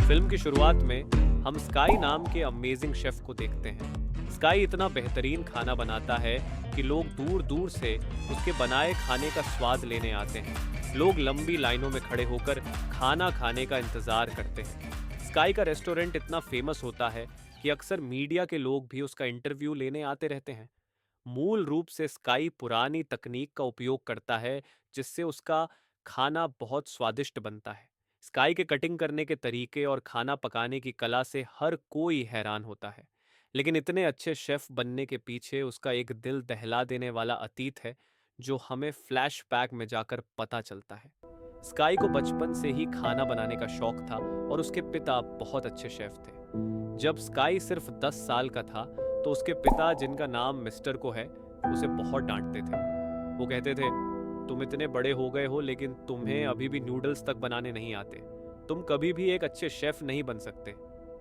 Film की शुरुआत में हम स्काई नाम के अमेजिंग शेफ को देखते हैं। स्काई इतना बेहतरीन खाना बनाता है कि लोग दूर दूर से उसके बनाए खाने का स्वाद लेने आते हैं। लोग लंबी लाइनों में खड़े होकर खाना खाने का इंतजार करते हैं। स्काई का रेस्टोरेंट इतना फेमस होता है कि अक्सर मीडिया के लोग भी उसका इंटरव्यू लेने आते रहते हैं। मूल रूप से स्काई पुरानी तकनीक का उपयोग करता है, जिससे उसका खाना बहुत स्वादिष्ट बनता है। स्काई के कटिंग करने के तरीके और खाना पकाने की कला से हर कोई हैरान होता है। लेकिन इतने अच्छे शेफ बनने के पीछे उसका एक दिल दहला देने वाला अतीत है, जो हमें फ्लैशबैक में जाकर पता चलता है। स्काई को बचपन से ही खाना बनाने का शौक था और उसके पिता बहुत अच्छे शेफ थे। जब स्काई सिर्फ 10 साल का था, तो उसके पिता, जिनका नाम मिस्टर को है, उसे बहुत डांटते थे। वो कहते थे, तुम इतने बड़े हो गए हो लेकिन तुम्हें अभी भी नूडल्स तक बनाने नहीं आते। तुम कभी भी एक अच्छे शेफ नहीं बन सकते।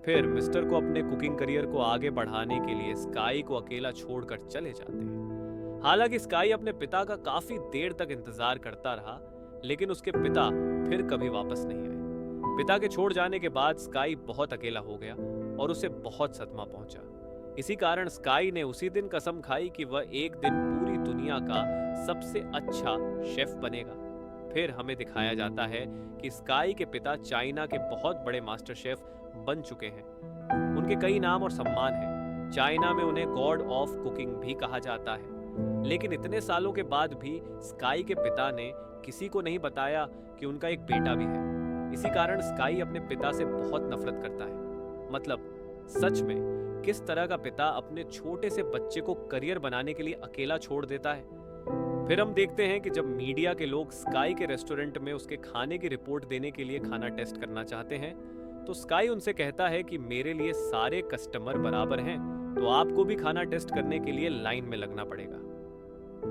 फिर मिस्टर को अपने कुकिंग करियर को आगे बढ़ाने के लिए स्काई को अकेला छोड़कर चले जाते हैं। हालांकि स्काई अपने पिता का काफी देर तक इंतजार करता रहा, लेकिन उसके पिता फिर कभी वापस नहीं आए। पिता के छोड़ जाने के बाद स्काई बहुत अकेला हो गया और उसे बहुत सदमा पहुंचा। इसी कारण स्काई ने उसी दिन कसम खाई कि वह एक दिन पूरी दुनिया का सबसे अच्छा शेफ बनेगा। फिर हमें दिखाया जाता है कि स्काई के पिता चाइना के बहुत बड़े मास्टर शेफ बन चुके हैं। उनके कई नाम और सम्मान हैं। चाइना में उन्हें गॉड ऑफ कुकिंग भी कहा जाता है। लेकिन इतने सालों के बाद भी स्काई के पिता ने किसी को नहीं बताया कि उनका एक बेटा भी है। इसी कारण स्काई अपने पिता से बहुत नफरत करता है। मतलब, सच में किस तरह का पिता अपने छोटे से बच्चे को करियर बनाने के लिए अकेला छोड़ देता है। फिर हम देखते हैं कि जब मीडिया के लोग स्काई के रेस्टोरेंट में उसके खाने की रिपोर्ट देने के लिए खाना टेस्ट करना चाहते हैं, तो स्काई उनसे कहता है कि मेरे लिए सारे कस्टमर बराबर हैं, तो आपको भी खाना टेस्ट करने के लिए लाइन में लगना पड़ेगा।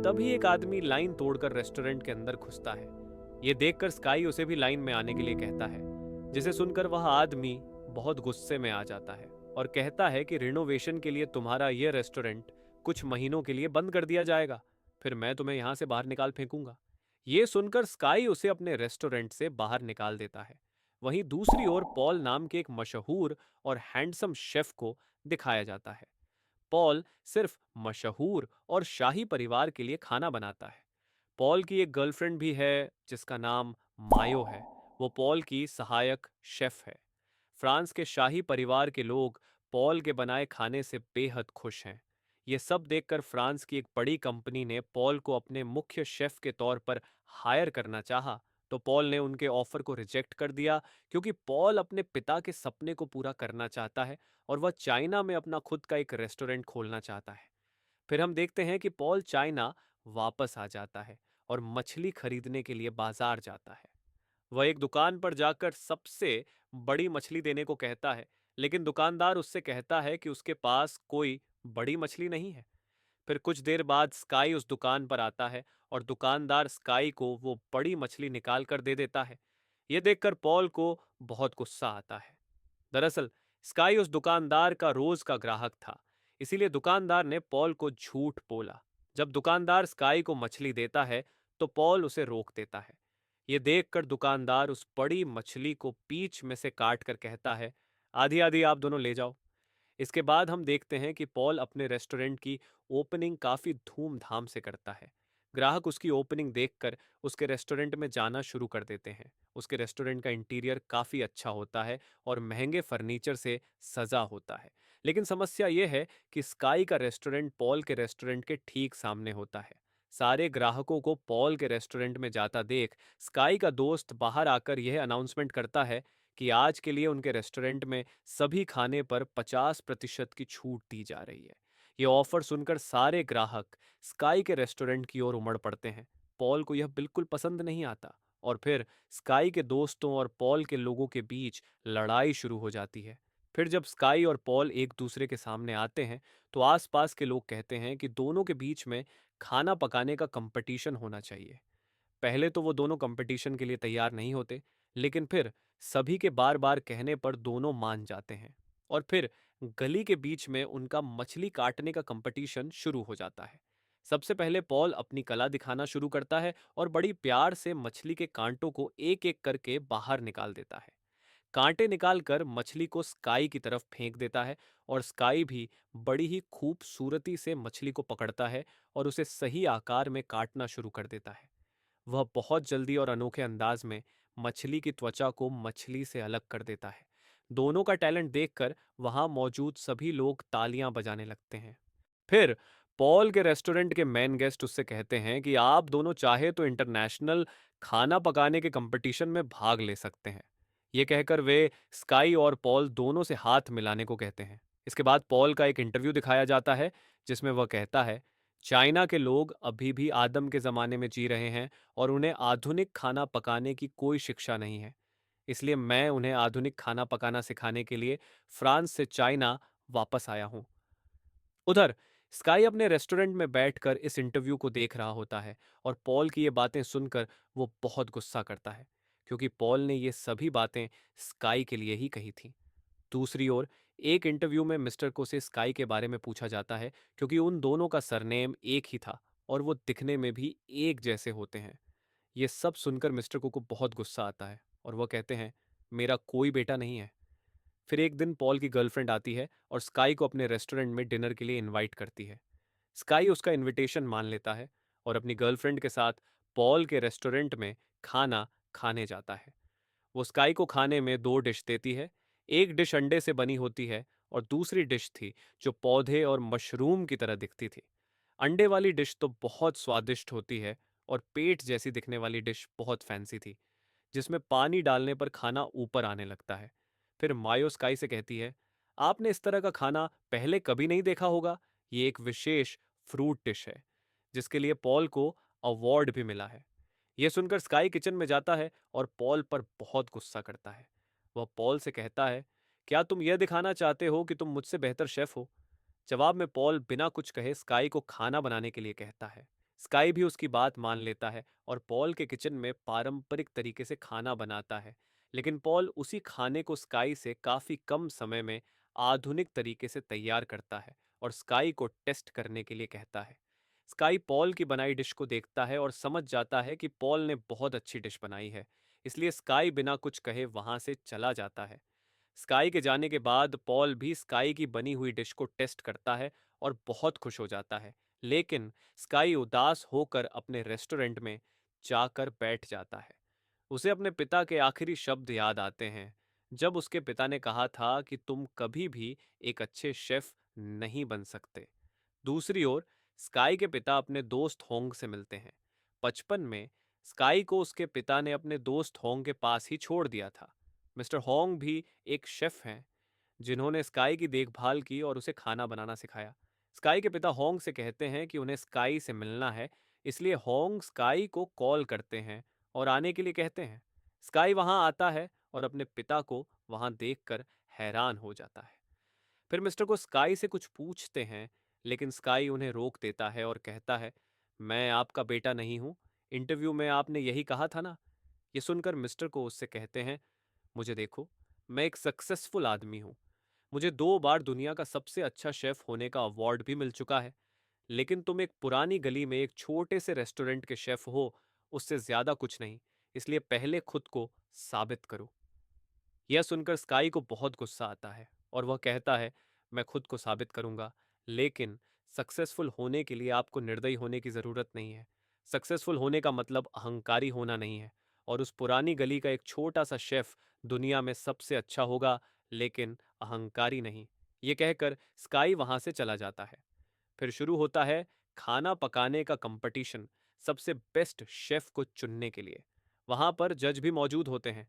तभी एक आदमी लाइन तोड़कर रेस्टोरेंट के अंदर घुसता है। ये देखकर स्काई उसे भी लाइन में आने के लिए कहता है, जिसे सुनकर वह आदमी बहुत गुस्से में आ जाता है और कहता है कि रिनोवेशन के लिए तुम्हारा यह रेस्टोरेंट कुछ महीनों के लिए बंद कर दिया जाएगा, फिर मैं तुम्हें यहां से बाहर निकाल फेंकूंगा। ये सुनकर स्काई उसे अपने रेस्टोरेंट से बाहर निकाल देता है। वहीं दूसरी ओर पॉल नाम के एक मशहूर और हैंडसम शेफ को दिखाया जाता है। पॉल सिर्फ मशहूर और शाही परिवार के लिए खाना बनाता है। पॉल की एक गर्लफ्रेंड भी है, जिसका नाम मायो है। वो पॉल की सहायक शेफ है। फ्रांस के शाही परिवार के लोग पॉल के बनाए खाने से बेहद खुश हैं। ये सब देखकर फ्रांस की एक बड़ी कंपनी ने पॉल को अपने मुख्य शेफ के तौर पर हायर करना चाहा, तो पॉल ने उनके ऑफर को रिजेक्ट कर दिया, क्योंकि पॉल अपने पिता के सपने को पूरा करना चाहता है और वह चाइना में अपना खुद का एक रेस्टोरेंट खोलना चाहता है। फिर हम देखते हैं कि पॉल चाइना वापस आ जाता है और मछली खरीदने के लिए बाजार जाता है। वह एक दुकान पर जाकर सबसे बड़ी मछली देने को कहता है, लेकिन दुकानदार उससे कहता है कि उसके पास कोई बड़ी मछली नहीं है। फिर कुछ देर बाद स्काई उस दुकान पर आता है और दुकानदार स्काई को वो बड़ी मछली निकाल कर दे देता है। ये देखकर पॉल को बहुत गुस्सा आता है। दरअसल स्काई उस दुकानदार का रोज का ग्राहक था, इसीलिए दुकानदार ने पॉल को झूठ बोला। जब दुकानदार स्काई को मछली देता है, तो पॉल उसे रोक देता है। ये देखकर दुकानदार उस बड़ी मछली को बीच में से काट कर कहता है, आधी आधी आप दोनों ले जाओ। इसके बाद हम देखते हैं कि पॉल अपने रेस्टोरेंट की ओपनिंग काफी धूमधाम से करता है। ग्राहक उसकी ओपनिंग देखकर उसके रेस्टोरेंट में जाना शुरू कर देते हैं। उसके रेस्टोरेंट का इंटीरियर काफी अच्छा होता है और महंगे फर्नीचर से सजा होता है। लेकिन समस्या यह है कि स्काई का रेस्टोरेंट पॉल के रेस्टोरेंट के ठीक सामने होता है। सारे ग्राहकों को पॉल के रेस्टोरेंट में जाता देख स्काई का दोस्त बाहर आकर यह अनाउंसमेंट करता है कि आज के लिए उनके रेस्टोरेंट में सभी खाने पर 50% की छूट दी जा रही है। ये ऑफर सुनकर सारे ग्राहक स्काई के रेस्टोरेंट की ओर उमड़ पड़ते हैं। पॉल को यह बिल्कुल पसंद नहीं आता और फिर स्काई के दोस्तों और पॉल के लोगों के बीच लड़ाई शुरू हो जाती है। फिर जब स्काई और पॉल एक दूसरे के सामने आते हैं, तो आसपास के लोग कहते हैं कि दोनों के बीच में खाना पकाने का कंपटीशन होना चाहिए। पहले तो वो दोनों कंपटीशन के लिए तैयार नहीं होते, लेकिन फिर सभी के बार बार कहने पर दोनों मान जाते हैं और फिर गली के बीच में उनका मछली काटने का कंपटीशन शुरू हो जाता है। सबसे पहले पॉल अपनी कला दिखाना शुरू करता है और बड़ी प्यार से मछली के कांटों को एक एक करके बाहर निकाल देता है। कांटे निकालकर मछली को स्काई की तरफ फेंक देता है और स्काई भी बड़ी ही खूबसूरती से मछली को पकड़ता है और उसे सही आकार में काटना शुरू कर देता है। वह बहुत जल्दी और अनोखे अंदाज में मछली की त्वचा को मछली से अलग कर देता है। दोनों का टैलेंट देखकर वहां मौजूद सभी लोग तालियां बजाने लगते हैं। फिर पॉल के रेस्टोरेंट के मेन गेस्ट उससे कहते हैं कि आप दोनों चाहे तो इंटरनेशनल खाना पकाने के कंपटीशन में भाग ले सकते हैं। ये कहकर वे स्काई और पॉल दोनों से हाथ मिलाने को कहते हैं। इसके बाद पॉल का एक इंटरव्यू दिखाया जाता है जिसमें वह कहता है, चाइना के लोग अभी भी आदम के ज़माने में जी रहे हैं और उन्हें आधुनिक खाना पकाने की कोई शिक्षा नहीं है। इसलिए मैं उन्हें आधुनिक खाना पकाना सिखाने के लिए फ्रांस से चाइना वापस आया हूँ। उधर स्काई अपने रेस्टोरेंट में बैठकर इस इंटरव्यू को देख रहा होता है और पॉल की ये बातें सुनकर वो बहुत गुस्सा करता है, क्योंकि पॉल ने ये सभी बातें स्काई के लिए ही कही थी। दूसरी ओर एक इंटरव्यू में मिस्टर को से स्काई के बारे में पूछा जाता है, क्योंकि उन दोनों का सरनेम एक ही था और वो दिखने में भी एक जैसे होते हैं। ये सब सुनकर मिस्टर को बहुत गुस्सा आता है और वह कहते हैं, मेरा कोई बेटा नहीं है। फिर एक दिन पॉल की गर्लफ्रेंड आती है और स्काई को अपने रेस्टोरेंट में डिनर के लिए इनवाइट करती है। स्काई उसका इनविटेशन मान लेता है और अपनी गर्लफ्रेंड के साथ पॉल के रेस्टोरेंट में खाना खाने जाता है। वो स्काई को खाने में दो डिश देती है। एक डिश अंडे से बनी होती है और दूसरी डिश थी जो पौधे और मशरूम की तरह दिखती थी। अंडे वाली डिश तो बहुत स्वादिष्ट होती है और पेट जैसी दिखने वाली डिश बहुत फैंसी थी, जिसमें पानी डालने पर खाना ऊपर आने लगता है। फिर मायो स्काई से कहती है, आपने इस तरह का खाना पहले कभी नहीं देखा होगा। ये एक विशेष फ्रूट डिश है जिसके लिए पॉल को अवार्ड भी मिला है। यह सुनकर स्काई किचन में जाता है और पॉल पर बहुत गुस्सा करता है। वह पॉल से कहता है, क्या तुम यह दिखाना चाहते हो कि तुम मुझसे बेहतर शेफ हो? जवाब में पॉल बिना कुछ कहे स्काई को खाना बनाने के लिए कहता है। स्काई भी उसकी बात मान लेता है और पॉल के किचन में पारंपरिक तरीके से खाना बनाता है। लेकिन पॉल उसी खाने को स्काई से काफी कम समय में आधुनिक तरीके से तैयार करता है और स्काई को टेस्ट करने के लिए कहता है। स्काई पॉल की बनाई डिश को देखता है और समझ जाता है कि पॉल ने बहुत अच्छी डिश बनाई है, इसलिए स्काई बिना कुछ कहे वहां से चला जाता है। स्काई के जाने के बाद पॉल भी स्काई की बनी हुई डिश को टेस्ट करता है और बहुत खुश हो जाता है। लेकिन स्काई उदास होकर अपने रेस्टोरेंट में जाकर बैठ जाता है। उसे अपने पिता के आखिरी शब्द याद आते हैं, जब उसके पिता ने कहा था कि तुम कभी भी एक अच्छे शेफ नहीं बन सकते। दूसरी ओर स्काई के पिता अपने दोस्त होंग से मिलते हैं। बचपन में स्काई को उसके पिता ने अपने दोस्त होंग के पास ही छोड़ दिया था। मिस्टर होंग भी एक शेफ हैं जिन्होंने स्काई की देखभाल की और उसे खाना बनाना सिखाया। स्काई के पिता होंग से कहते हैं कि उन्हें स्काई से मिलना है, इसलिए होंग स्काई को कॉल करते हैं और आने के लिए कहते हैं। स्काई वहां आता है और अपने पिता को वहां देखकर हैरान हो जाता है। फिर मिस्टर को स्काई से कुछ पूछते हैं, लेकिन स्काई उन्हें रोक देता है और कहता है, मैं आपका बेटा नहीं हूं। इंटरव्यू में आपने यही कहा था ना। ये सुनकर मिस्टर को उससे कहते हैं, मुझे देखो, मैं एक सक्सेसफुल आदमी हूं। मुझे 2 बार दुनिया का सबसे अच्छा शेफ होने का अवार्ड भी मिल चुका है। लेकिन तुम एक पुरानी गली में एक छोटे से रेस्टोरेंट के शेफ हो, उससे ज्यादा कुछ नहीं। इसलिए पहले खुद को साबित करो। यह सुनकर स्काई को बहुत गुस्सा आता है और वह कहता है, मैं खुद को साबित करूंगा, लेकिन सक्सेसफुल होने के लिए आपको निर्दयी होने की जरूरत नहीं है। सक्सेसफुल होने का मतलब अहंकारी होना नहीं है और उस पुरानी गली का एक छोटा सा शेफ दुनिया में सबसे अच्छा होगा, लेकिन अहंकारी नहीं। ये कहकर स्काई वहां से चला जाता है। फिर शुरू होता है खाना पकाने का कंपटीशन, सबसे बेस्ट शेफ को चुनने के लिए। वहां पर जज भी मौजूद होते हैं।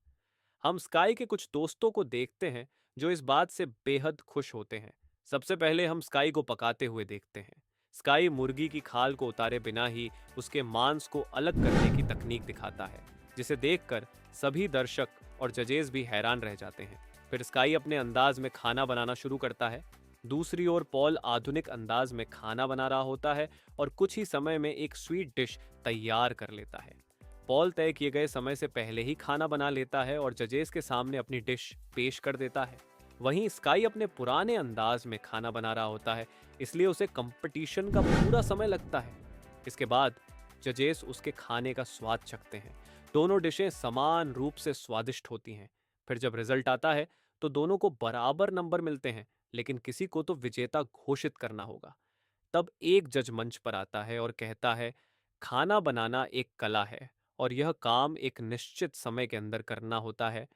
हम स्काई के कुछ दोस्तों को देखते हैं जो इस बात से बेहद खुश होते हैं। सबसे पहले हम स्काई को पकाते हुए देखते हैं। स्काई मुर्गी की खाल को उतारे बिना ही उसके मांस को अलग करने की तकनीक दिखाता है, जिसे देखकर सभी दर्शक और जजेस भी हैरान रह जाते हैं। फिर स्काई अपने अंदाज में खाना बनाना शुरू करता है। दूसरी ओर पॉल आधुनिक अंदाज में खाना बना रहा होता है और कुछ ही समय में एक स्वीट डिश तैयार कर लेता है। पॉल तय किए गए समय से पहले ही खाना बना लेता है और जजेस के सामने अपनी डिश पेश कर देता है। वहीं स्काई अपने पुराने अंदाज में खाना बना रहा होता है, इसलिए उसे कंपटीशन का पूरा समय लगता है। इसके बाद जजेस उसके खाने का स्वाद चखते हैं। दोनों डिशें समान रूप से स्वादिष्ट होती हैं। फिर जब रिजल्ट आता है तो दोनों को बराबर नंबर मिलते हैं, लेकिन किसी को तो विजेता घोषित करना होगा। तब एक जज मंच पर आता है और कहता है, खाना बनाना एक कला है और यह काम एक निश्चित समय के अंदर करना होता है।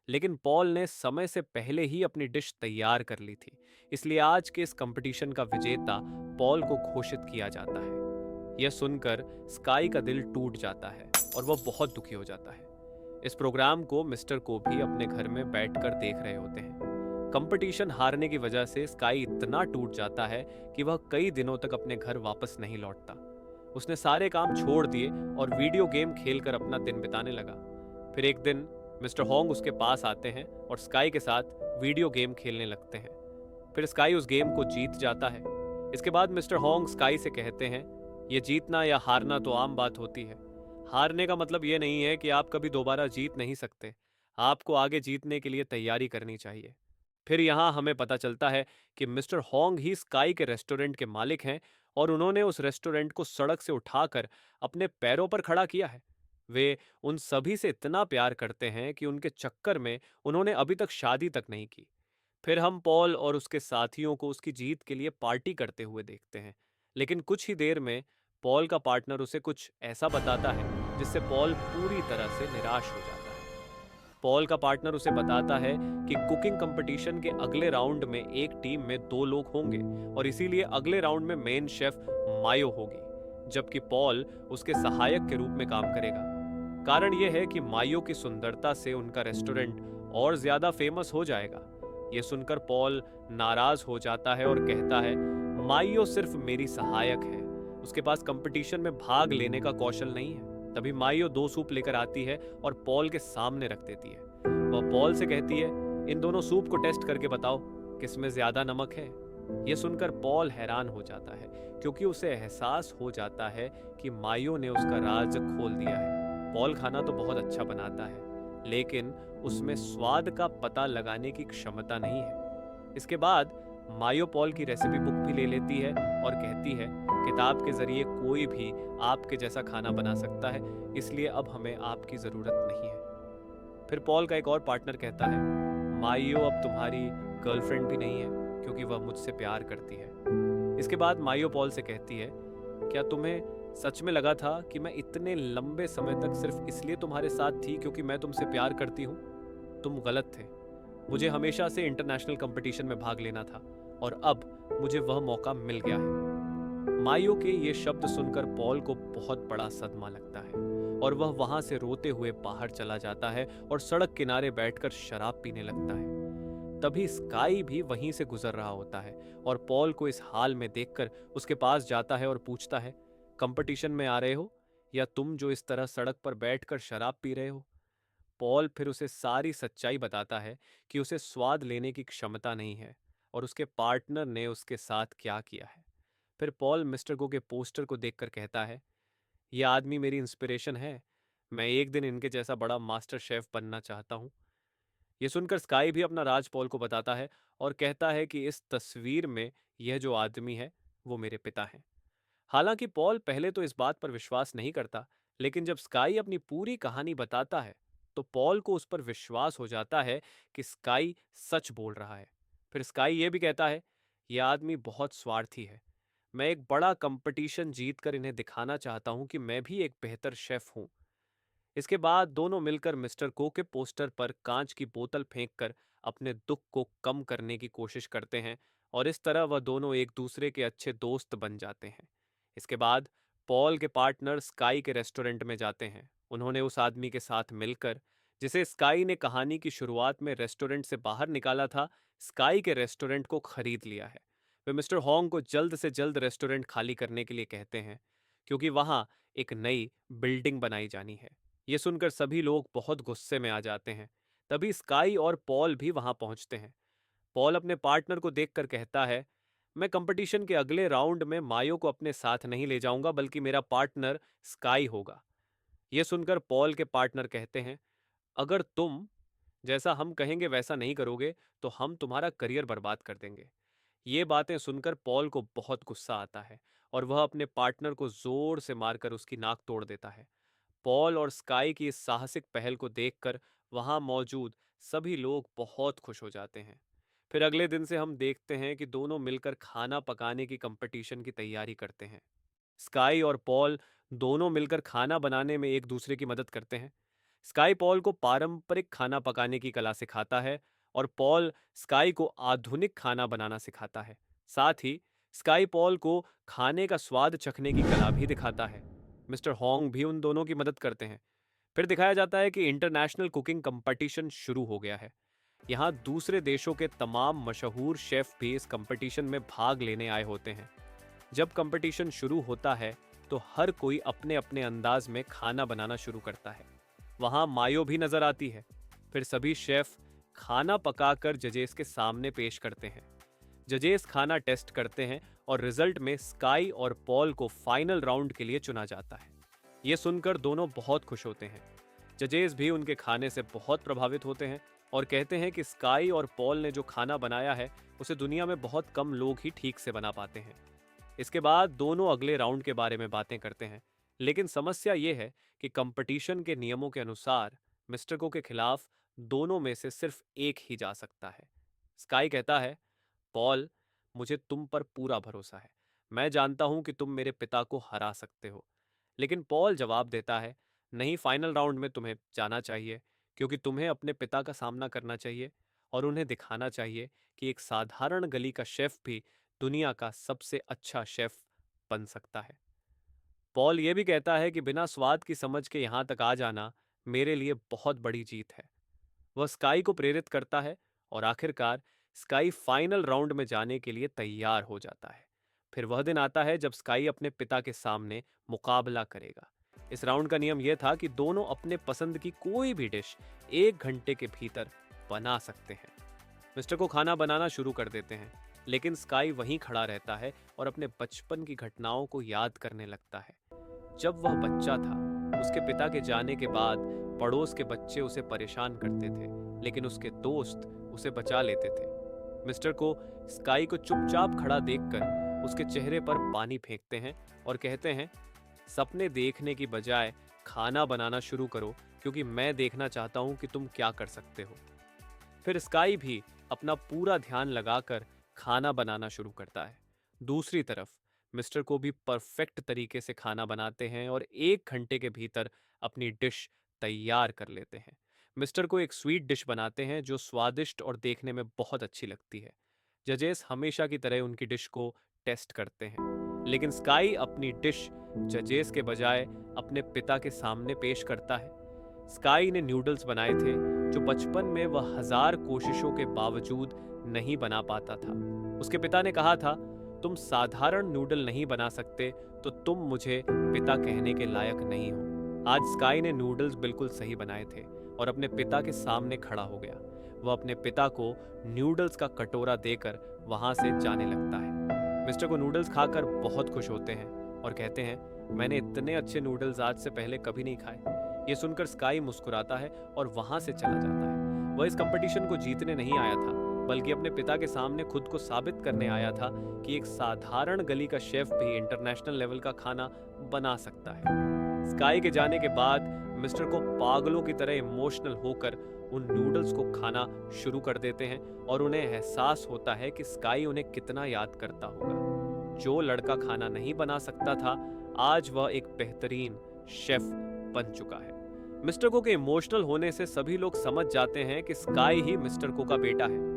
लेकिन पॉल ने समय से पहले ही अपनी डिश तैयार कर ली थी, इसलिए आज के इस कंपटीशन का विजेता पॉल को घोषित किया जाता है। यह सुनकर स्काई का दिल टूट जाता है और वह बहुत दुखी हो जाता है। इस प्रोग्राम को मिस्टर को भी अपने घर में बैठकर देख रहे होते हैं। कंपटीशन हारने की वजह से स्काई इतना टूट जाता है कि वह कई दिनों तक अपने घर वापस नहीं लौटता। उसने सारे काम छोड़ दिए और वीडियो गेम खेलकर अपना दिन बिताने लगा। फिर एक दिन मिस्टर होंग उसके पास आते हैं और स्काई के साथ वीडियो गेम खेलने लगते हैं। फिर स्काई उस गेम को जीत जाता है। इसके बाद मिस्टर होंग स्काई से कहते हैं, यह जीतना या हारना तो आम बात होती है। हारने का मतलब यह नहीं है कि आप कभी दोबारा जीत नहीं सकते। आपको आगे जीतने के लिए तैयारी करनी चाहिए। फिर यहाँ हमें पता चलता है कि मिस्टर होंग ही स्काई के रेस्टोरेंट के मालिक हैं और उन्होंने उस रेस्टोरेंट को सड़क से उठाकर अपने पैरों पर खड़ा किया है। वे उन सभी से इतना प्यार करते हैं कि उनके चक्कर में उन्होंने अभी तक शादी तक नहीं की। फिर हम पॉल और उसके साथियों को उसकी जीत के लिए पार्टी करते हुए देखते हैं। लेकिन कुछ ही देर में पॉल का पार्टनर उसे कुछ ऐसा बताता है जिससे पॉल पूरी तरह से निराश हो जाता है। पॉल का पार्टनर उसे बताता है कि कुकिंग कंपटीशन के अगले राउंड में एक टीम में दो लोग होंगे और इसीलिए अगले राउंड में मेन शेफ मायो होगी, जबकि पॉल उसके सहायक के रूप में काम करेगा। कारण यह है कि मायो की सुंदरता से उनका रेस्टोरेंट और ज्यादा फेमस हो जाएगा। यह सुनकर पॉल नाराज हो जाता है और कहता है, मायो सिर्फ मेरी सहायक है, उसके पास कंपटीशन में भाग लेने का कौशल नहीं है। तभी मायो दो सूप लेकर आती है और पॉल के सामने रख देती है। वह पॉल से कहती है, इन दोनों सूप को टेस्ट करके बताओ किसमें ज्यादा नमक है। यह सुनकर पॉल हैरान हो जाता है, क्योंकि उसे एहसास हो जाता है कि मायो ने उसका राज खोल दिया है। पॉल खाना तो बहुत अच्छा बनाता है, लेकिन उसमें स्वाद का पता लगाने की क्षमता नहीं है। इसके बाद मायो पॉल की रेसिपी बुक भी ले लेती है और कहती है, किताब के जरिए कोई भी आपके जैसा खाना बना सकता है, इसलिए अब हमें आपकी जरूरत नहीं है। फिर पॉल का एक और पार्टनर कहता है, मायो अब तुम्हारी गर्लफ्रेंड भी नहीं है, क्योंकि वह मुझसे प्यार करती है। इसके बाद मायो पॉल से कहती है, क्या तुम्हें सच में लगा था कि मैं इतने लंबे समय तक सिर्फ इसलिए तुम्हारे साथ थी क्योंकि मैं तुमसे प्यार करती हूँ? तुम गलत थे। मुझे हमेशा से इंटरनेशनल कंपटीशन में भाग लेना था और अब मुझे वह मौका मिल गया है। मायो के ये शब्द सुनकर पॉल को बहुत बड़ा सदमा लगता है और वह वहां से रोते हुए बाहर चला जाता है और सड़क किनारे बैठकर शराब पीने लगता है। तभी स्काई भी वहीं से गुजर रहा होता है और पॉल को इस हाल में देखकर उसके पास जाता है और पूछता है, कंपटीशन में आ रहे हो या तुम जो इस तरह सड़क पर बैठकर शराब पी रहे हो? पॉल फिर उसे सारी सच्चाई बताता है कि उसे स्वाद लेने की क्षमता नहीं है और उसके पार्टनर ने उसके साथ क्या किया है। फिर पॉल मिस्टर गो के पोस्टर को देखकर कहता है, यह आदमी मेरी इंस्पिरेशन है। मैं एक दिन इनके जैसा बड़ा मास्टर शेफ बनना चाहता हूँ। यह सुनकर स्काई भी अपना राज पॉल को बताता है और कहता है कि इस तस्वीर में यह जो आदमी है वो मेरे पिता हैं। हालांकि पॉल पहले तो इस बात पर विश्वास नहीं करता, लेकिन जब स्काई अपनी पूरी कहानी बताता है तो पॉल को उस पर विश्वास हो जाता है कि स्काई सच बोल रहा है। फिर स्काई यह भी कहता है, यह आदमी बहुत स्वार्थी है। मैं एक बड़ा कंपटीशन जीतकर इन्हें दिखाना चाहता हूं कि मैं भी एक बेहतर शेफ हूं। इसके बाद दोनों मिलकर मिस्टर को के पोस्टर पर कांच की बोतल फेंककर अपने दुख को कम करने की कोशिश करते हैं और इस तरह वह दोनों एक दूसरे के अच्छे दोस्त बन जाते हैं। इसके बाद पॉल के पार्टनर स्काई के रेस्टोरेंट में जाते हैं। उन्होंने उस आदमी के साथ मिलकर, जिसे स्काई ने कहानी की शुरुआत में रेस्टोरेंट से बाहर निकाला था, स्काई के रेस्टोरेंट को खरीद लिया है। वे मिस्टर होंग को जल्द से जल्द रेस्टोरेंट खाली करने के लिए कहते हैं, क्योंकि वहां एक नई बिल्डिंग बनाई जानी है। ये सुनकर सभी लोग बहुत गुस्से में आ जाते हैं। तभी स्काई और पॉल भी वहां पहुंचते हैं। पॉल अपने पार्टनर को देखकर कहता है, मैं कंपटीशन के अगले राउंड में मायो को अपने साथ नहीं ले जाऊंगा, बल्कि मेरा पार्टनर स्काई होगा। यह सुनकर पॉल के पार्टनर कहते हैं, अगर तुम जैसा हम कहेंगे वैसा नहीं करोगे तो हम तुम्हारा करियर बर्बाद कर देंगे। ये बातें सुनकर पॉल को बहुत गुस्सा आता है और वह अपने पार्टनर को जोर से मारकर उसकी नाक तोड़ देता है। पॉल और स्काई की इस साहसिक पहल को देखकर वहां मौजूद सभी लोग बहुत खुश हो जाते हैं। फिर अगले दिन से हम देखते हैं कि दोनों मिलकर खाना पकाने की कंपटीशन की तैयारी करते हैं। स्काई और पॉल दोनों मिलकर खाना बनाने में एक दूसरे की मदद करते हैं। स्काई पॉल को पारंपरिक खाना पकाने की कला सिखाता है और पॉल स्काई को आधुनिक खाना बनाना सिखाता है। साथ ही स्काई पॉल को खाने का स्वाद चखने की कला भी दिखाता है। मिस्टर होंग भी उन दोनों की मदद करते हैं। फिर दिखाया जाता है कि इंटरनेशनल कुकिंग कंपटीशन शुरू हो गया है। यहाँ दूसरे देशों के तमाम मशहूर शेफ भी इस कंपटीशन में भाग लेने आए होते हैं। जब कंपटीशन शुरू होता है तो हर कोई अपने अपने अंदाज में खाना बनाना शुरू करता है। वहां मायो भी नजर आती है। फिर सभी शेफ खाना पकाकर जजेस के सामने पेश करते हैं। जजेस खाना टेस्ट करते हैं और रिजल्ट में स्काई और पॉल को फाइनल राउंड के लिए चुना जाता है। ये सुनकर दोनों बहुत खुश होते हैं। जजेस भी उनके खाने से बहुत प्रभावित होते हैं और कहते हैं कि स्काई और पॉल ने जो खाना बनाया है उसे दुनिया में बहुत कम लोग ही ठीक से बना पाते हैं। इसके बाद दोनों अगले राउंड के बारे में बातें करते हैं, लेकिन समस्या ये है कि कंपटीशन के नियमों के अनुसार मिस्टर को के खिलाफ दोनों में से सिर्फ एक ही जा सकता है। स्काई कहता है, पॉल, मुझे तुम पर पूरा भरोसा है। मैं जानता हूं कि तुम मेरे पिता को हरा सकते हो। लेकिन पॉल जवाब देता है, नहीं, फाइनल राउंड में तुम्हें जाना चाहिए, क्योंकि तुम्हें अपने पिता का सामना करना चाहिए और उन्हें दिखाना चाहिए कि एक साधारण गली का शेफ भी दुनिया का सबसे अच्छा शेफ बन सकता है। पॉल यह भी कहता है कि बिना स्वाद की समझ के यहां तक आ जाना मेरे लिए बहुत बड़ी जीत है। वह स्काई को प्रेरित करता है और आखिरकार स्काई फाइनल राउंड में जाने के लिए तैयार हो जाता है। फिर वह दिन आता है जब स्काई अपने पिता के सामने मुकाबला करेगा। इस राउंड का नियम यह था कि दोनों अपने पसंद की कोई भी डिश 1 घंटे के भीतर बना सकते हैं। मिस्टर को खाना बनाना शुरू कर देते हैं, लेकिन स्काई वहीं खड़ा रहता है और अपने बचपन की घटनाओं को याद करने लगता है। जब वह बच्चा था, उसके पिता के जाने के बाद पड़ोस के बच्चे उसे परेशान करते थे, लेकिन उसके दोस्त उसे बचा लेते थे। मिस्टर को स्काई को चुपचाप खड़ा देखकर उसके चेहरे पर पानी फेंकते हैं और कहते हैं, सपने देखने की बजाय खाना बनाना शुरू करो, क्योंकि मैं देखना चाहता हूं कि तुम क्या कर सकते हो। फिर स्काई भी अपना पूरा ध्यान लगाकर खाना बनाना शुरू करता है। दूसरी तरफ मिस्टर को भी परफेक्ट तरीके से खाना बनाते हैं और 1 घंटे के भीतर अपनी डिश तैयार कर लेते हैं। मिस्टर को एक स्वीट डिश बनाते हैं जो स्वादिष्ट और देखने में बहुत अच्छी लगती है। जजेस हमेशा की तरह उनकी डिश को टेस्ट करते हैं, लेकिन स्काई अपनी डिश जजेस के बजाय अपने पिता के सामने पेश करता है। स्काई ने नूडल्स बनाए थे जो बचपन में वह 1000 कोशिशों के बावजूद नहीं बना पाता था। उसके पिता ने कहा था, तुम साधारण नूडल नहीं बना सकते तो तुम मुझे पिता कहने के लायक नहीं हो। आज स्काई ने नूडल्स बिल्कुल सही बनाए थे और अपने पिता के सामने खड़ा हो गया। वह अपने पिता को नूडल्स का कटोरा देकर वहां से जाने लगता है। मिस्टर को नूडल्स खाकर बहुत खुश होते हैं और कहते हैं, मैंने इतने अच्छे नूडल्स आज से पहले कभी नहीं खाए। ये सुनकर स्काई मुस्कुराता है और वहां से चला जाता है। वह इस कंपटीशन को जीतने नहीं आया था, बल्कि अपने पिता के सामने खुद को साबित करने आया था कि एक साधारण गली का शेफ भी इंटरनेशनल लेवल का खाना बना सकता है। स्काई के जाने के बाद मिस्टर को पागलों की तरह इमोशनल होकर उन नूडल्स को खाना शुरू कर देते हैं और उन्हें एहसास होता है कि स्काई उन्हें कितना याद करता होगा। जो लड़का खाना नहीं बना सकता था, आज वह एक बेहतरीन शेफ बन चुका है। मिस्टर को के इमोशनल होने से सभी लोग समझ जाते हैं कि स्काई ही मिस्टर को का बेटा है।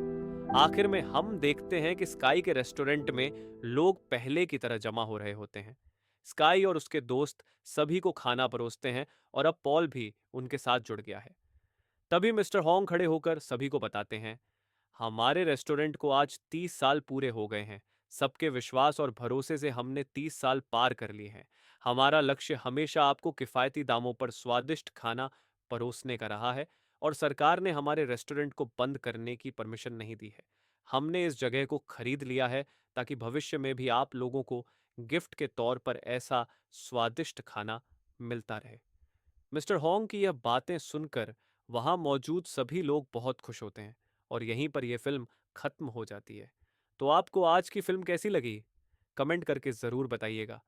आखिर में हम देखते हैं कि स्काई के रेस्टोरेंट में लोग पहले की तरह जमा हो रहे होते हैं। स्काई और उसके दोस्त सभी को खाना परोसते हैं और अब पॉल भी उनके साथ जुड़ गया है। तभी मिस्टर होंग खड़े होकर सभी को बताते हैं, हमारे रेस्टोरेंट को आज 30 साल पूरे हो गए हैं। सबके विश्वास और भरोसे से हमने 30 साल पार कर लिए हैं। हमारा लक्ष्य हमेशा आपको किफ़ायती दामों पर स्वादिष्ट खाना परोसने का रहा है और सरकार ने हमारे रेस्टोरेंट को बंद करने की परमिशन नहीं दी है। हमने इस जगह को खरीद लिया है ताकि भविष्य में भी आप लोगों को गिफ्ट के तौर पर ऐसा स्वादिष्ट खाना मिलता रहे। मिस्टर होंग की यह बातें सुनकर वहां मौजूद सभी लोग बहुत खुश होते हैं और यहीं पर यह फिल्म खत्म हो जाती है। तो आपको आज की फिल्म कैसी लगी? कमेंट करके ज़रूर बताइएगा।